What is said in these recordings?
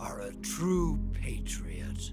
are a true patriot.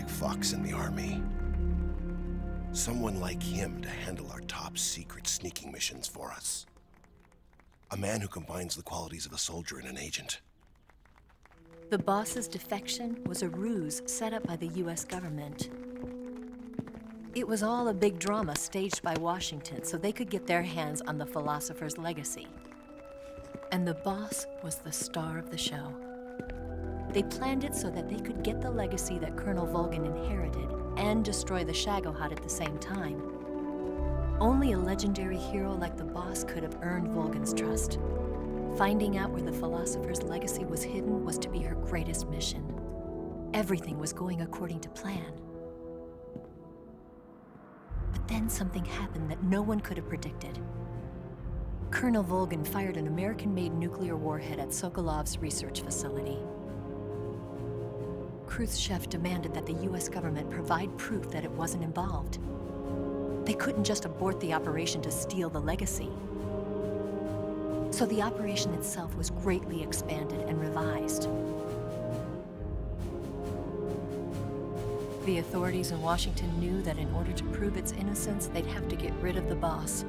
Fox in the army. Someone like him to handle our top secret sneaking missions for us. A man who combines the qualities of a soldier and an agent. The boss's defection was a ruse set up by the US government. It was all a big drama staged by Washington so they could get their hands on the philosopher's legacy. And the boss was the star of the show. They planned it so that they could get the legacy that Colonel Volgin inherited and destroy the Shagohod at the same time. Only a legendary hero like the boss could have earned Volgin's trust. Finding out where the philosopher's legacy was hidden was to be her greatest mission. Everything was going according to plan. But then something happened that no one could have predicted. Colonel Volgin fired an American-made nuclear warhead at Sokolov's research facility. Khrushchev demanded that the US government provide proof that it wasn't involved. They couldn't just abort the operation to steal the legacy. So the operation itself was greatly expanded and revised. The authorities in Washington knew that in order to prove its innocence, they'd have to get rid of the boss,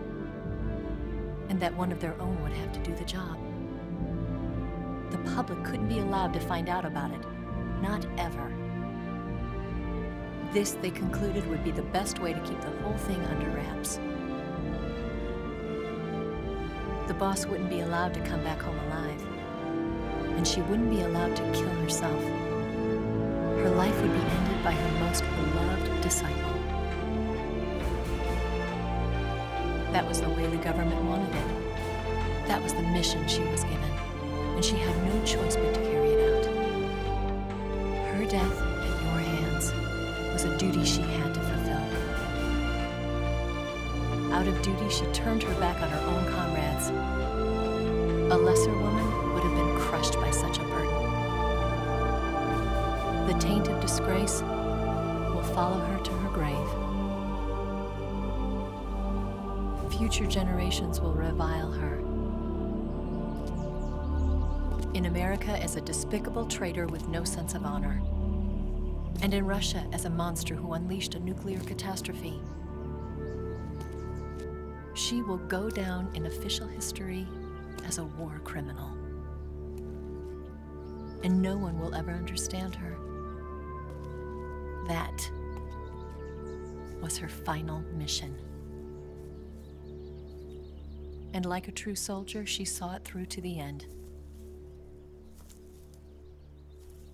and that one of their own would have to do the job. The public couldn't be allowed to find out about it. Not ever. This, they concluded, would be the best way to keep the whole thing under wraps. The boss wouldn't be allowed to come back home alive, and she wouldn't be allowed to kill herself. Her life would be ended by her most beloved disciple. That was the way the government wanted it. That was the mission she was given, and she had no choice but to carry it out. Her death at your hands was a duty she had to fulfill. Out of duty, she turned her back on her own comrades. A lesser woman would have been crushed by such a burden. The taint of disgrace will follow her to her grave. Future generations will revile her. In America as a despicable traitor with no sense of honor. And in Russia as a monster who unleashed a nuclear catastrophe. She will go down in official history as a war criminal. And no one will ever understand her. That was her final mission. And like a true soldier, she saw it through to the end.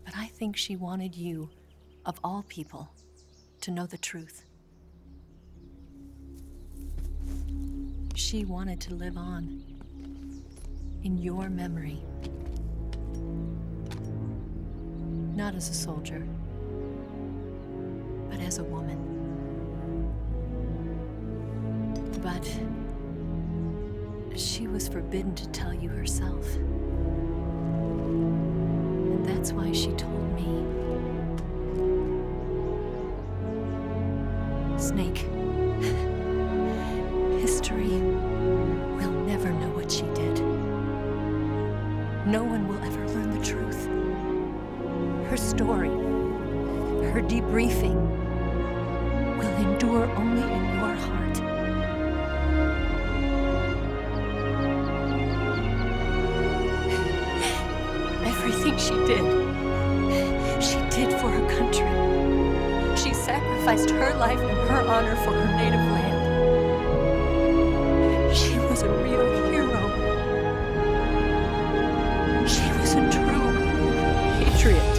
But I think she wanted you, of all people, to know the truth. She wanted to live on in your memory. Not as a soldier, but as a woman. But she was forbidden to tell you herself. And that's why she told me. Snake, history will never know what she did. No one will ever learn the truth. Her story, her debriefing, will endure only in your heart. Everything she did for her country. She sacrificed her life and her honor for her native land. She was a real hero. She was a true patriot.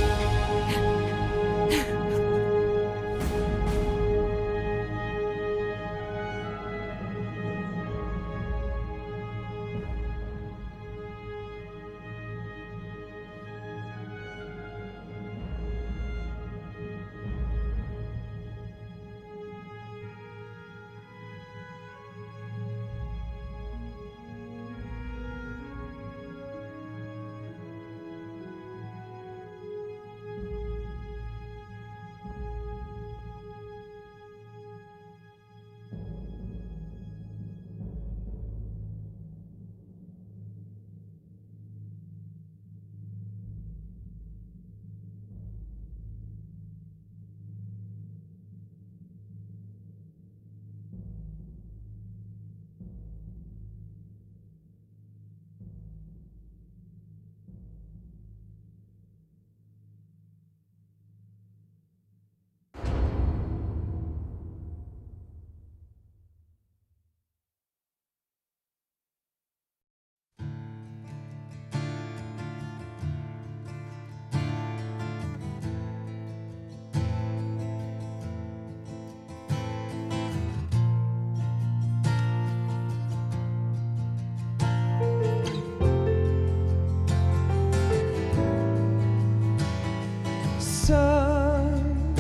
Son,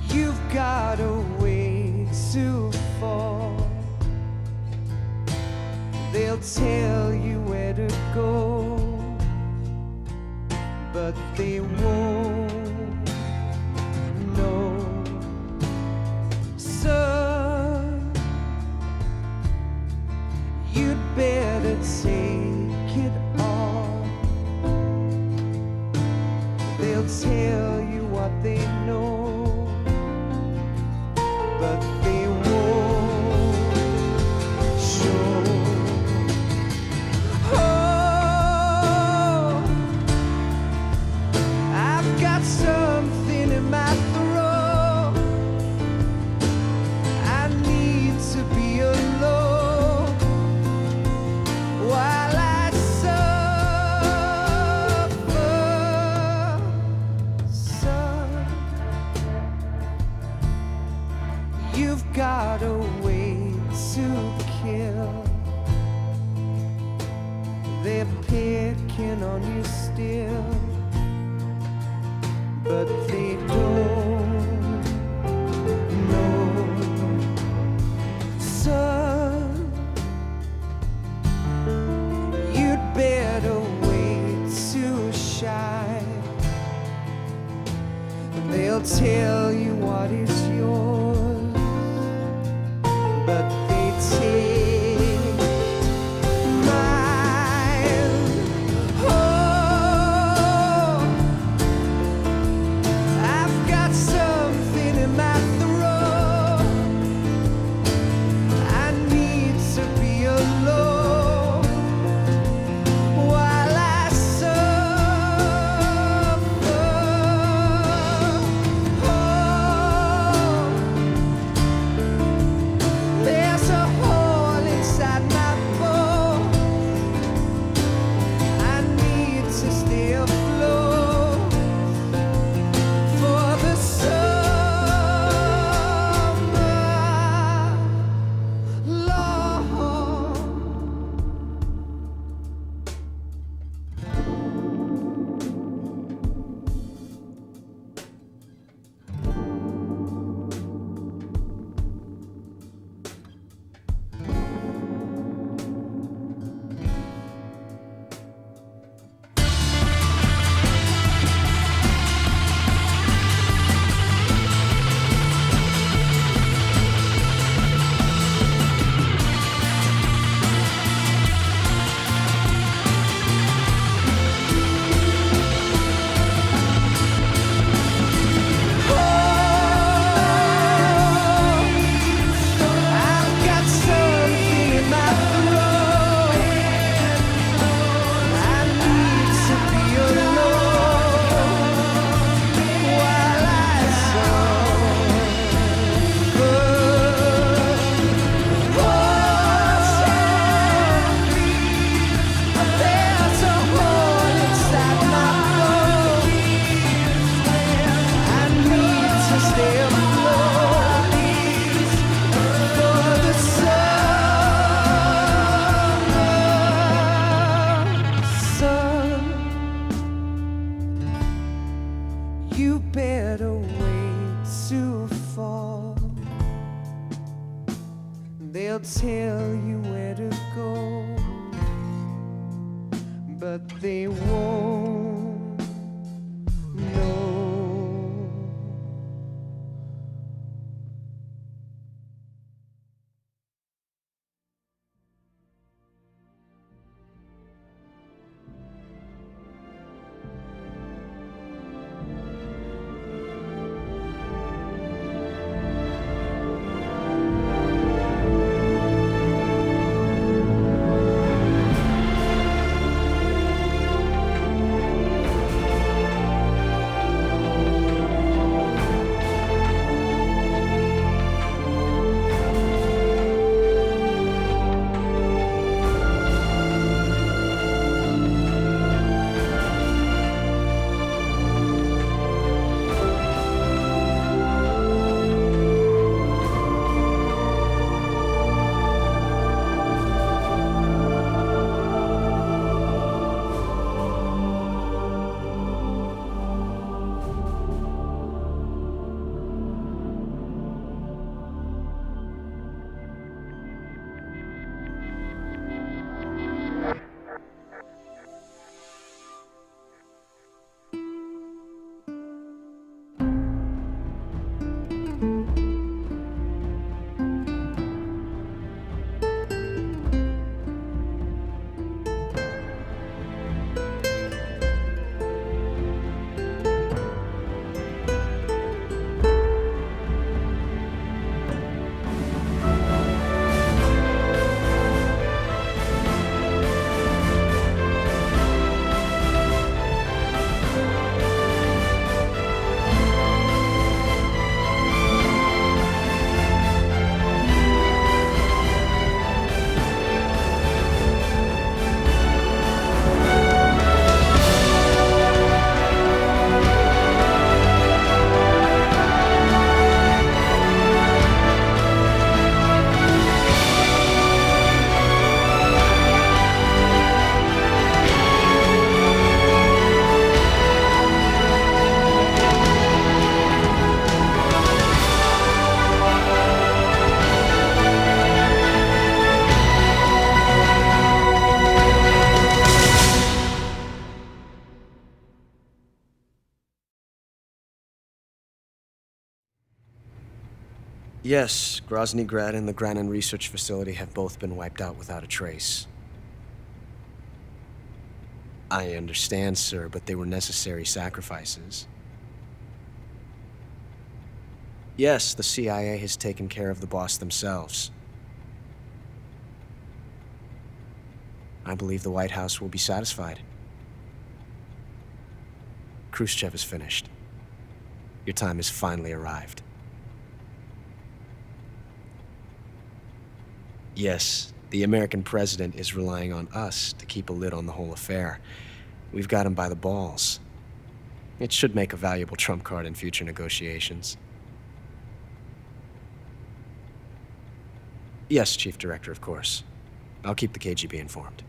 you've got a way to fall. They'll tell you where to go, but they won't know. Son, you'd better take it off. They'll tell you what they know, but they won't show. Oh, I've got something in my throat. I need to be alone while I suffer. Son, you've got a way to kill. They're picking on you still, but they don't know. Son, you'd better wait to shine. They'll tell you what is yours, but they take mine. Oh, I've got something in my throat. I need to be alone while I suffer. Oh, you better wait to fall. They'll tell you where to go, but they won't know. Yes, Grozny Grad and the Granin Research Facility have both been wiped out without a trace. I understand, sir, but they were necessary sacrifices. Yes, the CIA has taken care of the boss themselves. I believe the White House will be satisfied. Khrushchev is finished. Your time has finally arrived. Yes, the American president is relying on us to keep a lid on the whole affair. We've got him by the balls. It should make a valuable trump card in future negotiations. Yes, Chief Director, of course. I'll keep the KGB informed.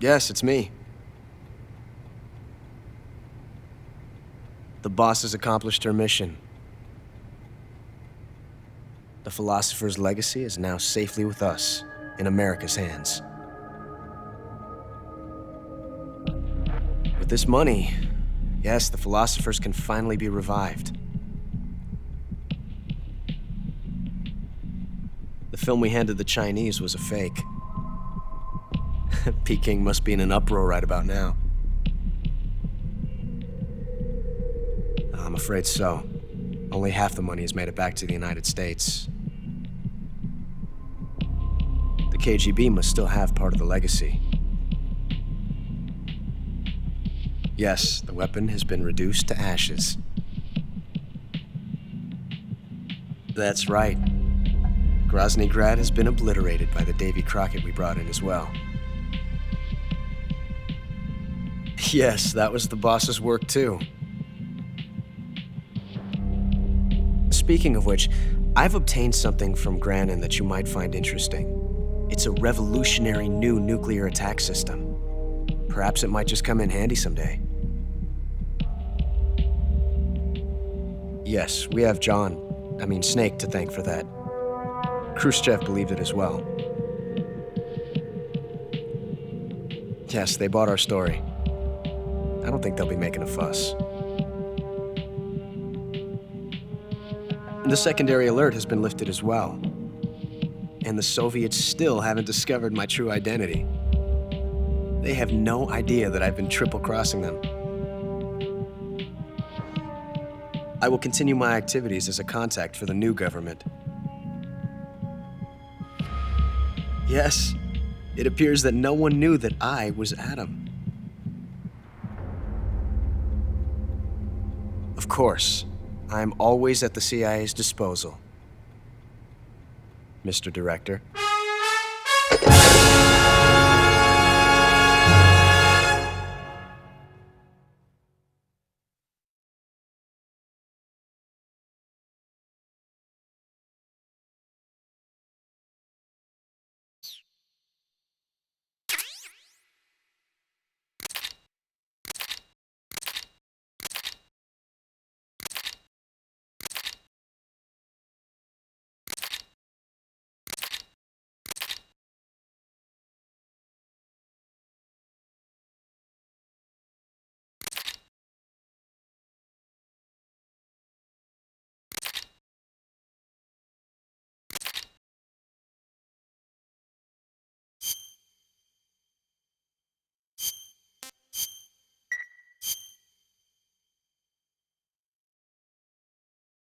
Yes, it's me. The boss has accomplished her mission. The philosopher's legacy is now safely with us, in America's hands. With this money, yes, the philosophers can finally be revived. The film we handed the Chinese was a fake. Peking must be in an uproar right about now. I'm afraid so. Only half the money has made it back to the United States. The KGB must still have part of the legacy. Yes, the weapon has been reduced to ashes. That's right. Grozny Grad has been obliterated by the Davy Crockett we brought in as well. Yes, that was the boss's work too. Speaking of which, I've obtained something from Granin that you might find interesting. It's a revolutionary new nuclear attack system. Perhaps it might just come in handy someday. Yes, we have Snake to thank for that. Khrushchev believed it as well. Yes, they bought our story. I don't think they'll be making a fuss. The secondary alert has been lifted as well. And the Soviets still haven't discovered my true identity. They have no idea that I've been triple-crossing them. I will continue my activities as a contact for the new government. Yes, it appears that no one knew that I was Adam. Of course, I'm always at the CIA's disposal, Mr. Director.